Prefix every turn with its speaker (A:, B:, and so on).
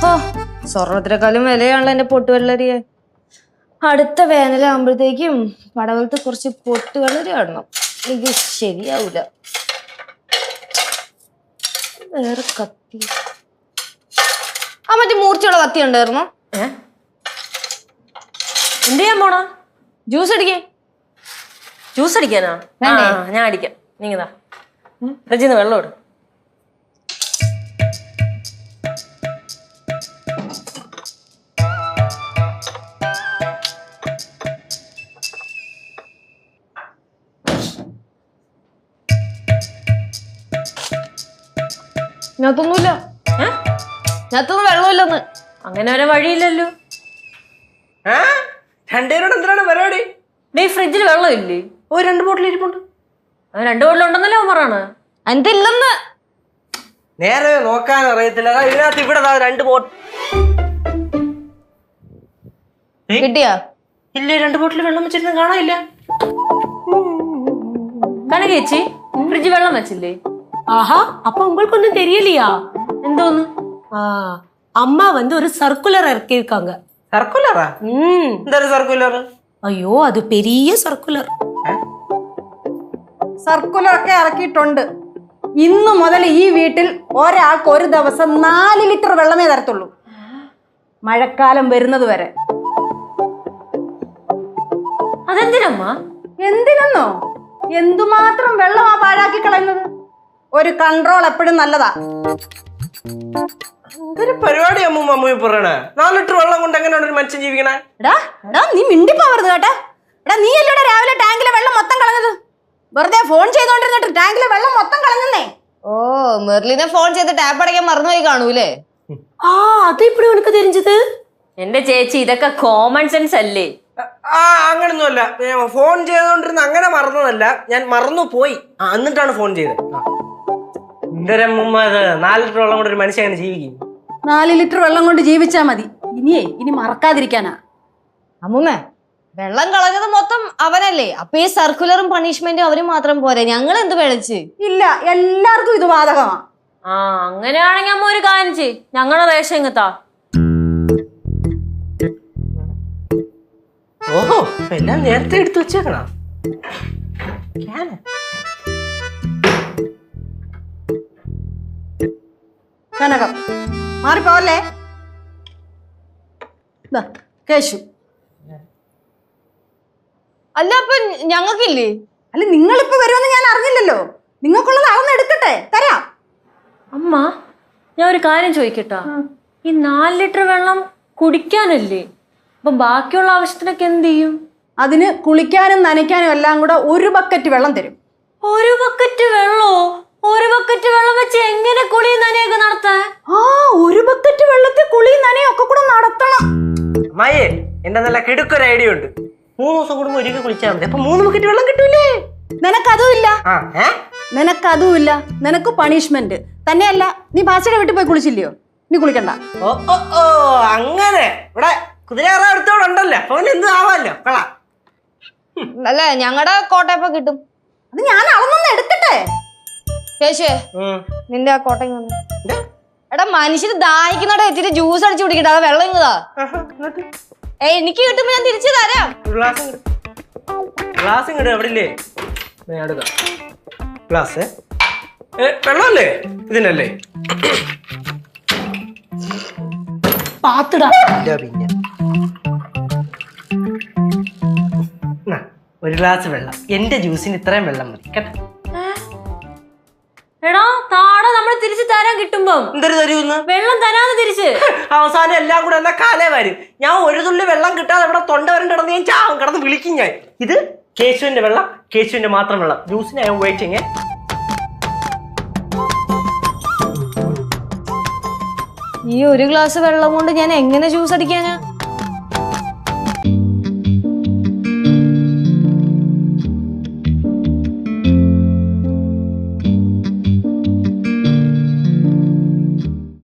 A: ഓ സ്വർണത്തിനെക്കാളും വിലയാണല്ലോ എന്റെ പൊട്ടുവെള്ളരിയെ. അടുത്ത വേനലാകുമ്പോഴത്തേക്കും പടവലത്ത് കുറച്ച് പൊട്ടുവെള്ളരി ഇടണം. എനിക്ക് ശരിയാവൂല. വേറെ കത്തി. ആ മറ്റേ മൂർച്ചയുള്ള കത്തി ഉണ്ടായിരുന്നോ?
B: എന്ത് ചെയ്യാൻ പോണോ?
A: ജ്യൂസ് അടിക്കാൻ.
B: ജ്യൂസ് അടിക്കാനാ? ഞാൻ അടിക്കാം. നീങ്ങതാ ഫ്രിഡ്ജിന്ന് വെള്ളം ഇടും.
A: ഞാത്തൊന്നുമില്ല. ഞാത്തൊന്നും വെള്ളമില്ലെന്ന്.
B: അങ്ങനെ ഒരു വഴിയില്ലല്ലോ.
C: രണ്ടേരോട് എന്തിനാണ് പരിപാടി?
B: ഡേ ഫ്രിഡ്ജിൽ വെള്ളം ഇല്ലേ?
C: ഓ 2 ബോട്ടിൽ ഇരിപ്പുണ്ട്.
B: 2 ബോട്ടിൽ ഉണ്ടെന്നല്ലേ പറയാണ്.
A: എന്തില്ലെന്ന്
C: നേരെ നോക്കാൻ അറിയത്തില്ല. ഇതിനകത്ത് ഇവിടെ 2 ബോട്ടിൽ
A: കിട്ടിയാ?
C: ഇല്ല, 2 ബോട്ടിൽ വെള്ളം വെച്ചിരുന്ന് കാണാനില്ല.
B: കനകേച്ചി ഫ്രിഡ്ജ് വെള്ളം വെച്ചില്ലേ?
D: ஆஹா, அப்ப உங்களுக்கு ஒண்ணும் தெரியலையா?
B: എന്തോന്ന്?
D: அம்மா ஒரு சர்க்குலர் இறக்கியிருக்காங்க.
C: സർക്കുലറാ? എന്തൊരു സർക്കുലർ?
D: അയ്യോ, അത് പെരിയ സർക്കുലർ.
E: സർക്കുലർ ഒക്കെ ഇറക്കിയിട്ടുണ്ട്. ഇന്നു മുതൽ ഈ വീട്ടിൽ ഒരാൾക്ക് ഒരു ദിവസം 4 ലിറ്റർ വെള്ളമേ തരത്തുള്ളൂ, മഴക്കാലം വരുന്നത് വരെ.
B: അതെന്തിനമ്മ?
E: എന്തിനെന്നോ? എന്തുമാത്രം വെള്ളമാ പാഴാക്കി കളയുന്നത്. ഒരു കൺട്രോൾ എപ്പോഴും നല്ലതാ.
C: ഒരു പരിപാടി അമ്മൂമ്മ പറയണേ. 4 ലിറ്റർ വെള്ളം കൊണ്ട് എങ്ങനെയാണ് ഒരു മനുഷ്യൻ ജീവിക്കണേ?
E: എടാ നീ മിണ്ടിപ്പോവരുത് കേട്ടാ. എടാ നീ അല്ലടാ രാവിലെ ടാങ്കിലെ വെള്ളം മൊത്തം കളഞ്ഞത്. വെറുതെ ഫോൺ ചെയ്തോണ്ടിരുന്നിട്ട് ടാങ്കിലെ വെള്ളം മൊത്തം കളഞ്ഞേ.
A: ഓ മെർലിനെ ഫോൺ ചെയ്ത് ടാപ്പ് അടയ്ക്കാൻ മറന്നുപോയി കാണൂലേ?
D: അത് ഇപ്പഴും എനിക്ക് തെരിഞ്ഞത്.
B: എന്റെ ചേച്ചി ഇതൊക്കെ കോമൺ സെൻസ് അല്ലേ?
C: അങ്ങനൊന്നുമല്ല. ഫോൺ ചെയ്തോണ്ടിരുന്ന അങ്ങനെ മറന്നതല്ല, ഞാൻ മറന്നു പോയി. എന്നിട്ടാണ് ഫോൺ ചെയ്തത്. എന്തരമ്മൂമ്മ 4 ലിറ്റർ വെള്ളം കൊണ്ട് ഒരു മനുഷ്യൻ അങ്ങനെ ജീവിക്കും?
E: 4 ലിറ്റർ വെള്ളം കൊണ്ട് ജീവിച്ചാ മതി. ഇനി മറക്കാതിരിക്കാനാ.
A: അമ്മൂമ്മേ, വെള്ളം കളഞ്ഞത് മൊത്തം അവനല്ലേ? അപ്പൊ ഈ സർക്കുലറും പണിഷ്മെന്റും അവര് മാത്രം പോരെ? ഞങ്ങൾ എന്ത് വിളിച്ച്?
E: ഇല്ല, എല്ലാവർക്കും ഇത് ബാധകമാ.
B: അങ്ങനെയാണെങ്കിൽ അമ്മ ഒരു കാര്യം ചെയ്യ്, ഞങ്ങളുടെ റേഷൻ ഇങ്ങത്താ.
C: ഓഹോ, എല്ലാം നേരത്തെ എടുത്തു വെച്ചേക്കണ.
E: കനകം മാറിപ്പോവല്ലേ? കേശു,
A: അല്ല അപ്പൊ ഞങ്ങൾക്കില്ലേ?
E: അല്ല നിങ്ങളിപ്പോ വരുമെന്ന് ഞാൻ അറിഞ്ഞില്ലല്ലോ. നിങ്ങൾക്കുള്ളത് അളന്ന് എടുക്കട്ടെ, തരാം.
B: അമ്മ ഞാൻ ഒരു കാര്യം ചോദിക്കട്ടാ. ഈ 4 ലിറ്റർ വെള്ളം കുടിക്കാനല്ലേ? അപ്പൊ ബാക്കിയുള്ള ആവശ്യത്തിനൊക്കെ എന്ത് ചെയ്യും?
E: അതിന് കുളിക്കാനും നനയ്ക്കാനും എല്ലാം കൂടെ 1 ബക്കറ്റ് വെള്ളം തരും.
B: 1 ബക്കറ്റ് വെള്ളോ? 1 ബക്കറ്റ് വെള്ളം വെച്ച് എങ്ങനെ കുളി നനയൊക്കെ നടത്താൻ?
E: 1 ബക്കറ്റ് വെള്ളത്തിൽ കുളി നനയും ഒക്കെ കൂടെ നടത്തണം.
C: അമ്മായേ, എന്റെ നല്ല കിടുക്കൊരു ഐഡിയ ഉണ്ട്. 3 ദിവസം കൂടുമ്പോ ഒരിക്കൽ കുളിച്ചാൽ മതി. അപ്പൊ 3 ബക്കറ്റ് വെള്ളം കിട്ടൂലേ?
E: നിനക്കതുമില്ല. നിനക്കതുമില്ല. നിനക്ക് പണിഷ്മെന്റ് തന്നെയല്ല. നീ ഭാഷയുടെ വീട്ടിൽ പോയി കുളിച്ചില്ലയോ? നീ കുളിക്കണ്ട.
C: ഓ അങ്ങനെ ഇവിടെ കുതിരേറ അടുത്തോടുണ്ടല്ലോ, അപ്പൊ എന്ത് ആവാല്ലോ.
A: അല്ല ഞങ്ങളുടെ കോട്ടയപ്പ കിട്ടും.
E: അത് ഞാൻ അളന്നൊന്ന് എടുക്കട്ടെ.
A: കേശുവേ, നിന്റെ ആ കോട്ടയം വന്നു. എടാ മനുഷ്യന് ദാഹിക്കുന്നോടെ വെച്ചിട്ട് ജ്യൂസ് അടിച്ചു കുടിക്കട്ടെ. അത് വെള്ളം ഇങ്ങതാ. എനിക്ക് കിട്ടുമ്പോ ഞാൻ തിരിച്ചു തരാം.
C: ഗ്ലാസ് ഇങ്ങോട്ട് എവിടില്ലേ? ഗ്ലാസ് വെള്ളമല്ലേ? ഇതിനല്ലേ?
D: പാത്തിടാ.
C: പിന്നെ 1 ഗ്ലാസ് വെള്ളം. എന്റെ ജ്യൂസിന് ഇത്രയും വെള്ളം മതി കേട്ടോ.
B: എടാ താട നമ്മള് തിരിച്ചു തരാൻ കിട്ടുമ്പോ
C: എന്തൊരു തരൂന്ന്?
B: വെള്ളം തരാന്ന് തിരിച്ച്.
C: അവസാനം എല്ലാം കൂടെ എന്നാ കാലേ വരും. ഞാൻ 1 തുള്ളി വെള്ളം കിട്ടാതെ ഇവിടെ തൊണ്ട വരണ്ട കിടന്ന് ഞാൻ ചാവും, കിടന്ന് വിളിക്കും ഞാൻ. ഇത് കേശുവിന്റെ വെള്ളം, കേശുവിന്റെ മാത്രം വെള്ളം. ജ്യൂസിന് ഐ എം വെയിറ്റിംഗ്.
A: ഈ 1 ഗ്ലാസ് വെള്ളം കൊണ്ട് ഞാൻ എങ്ങനെ ജ്യൂസ് അടിക്കാനാ?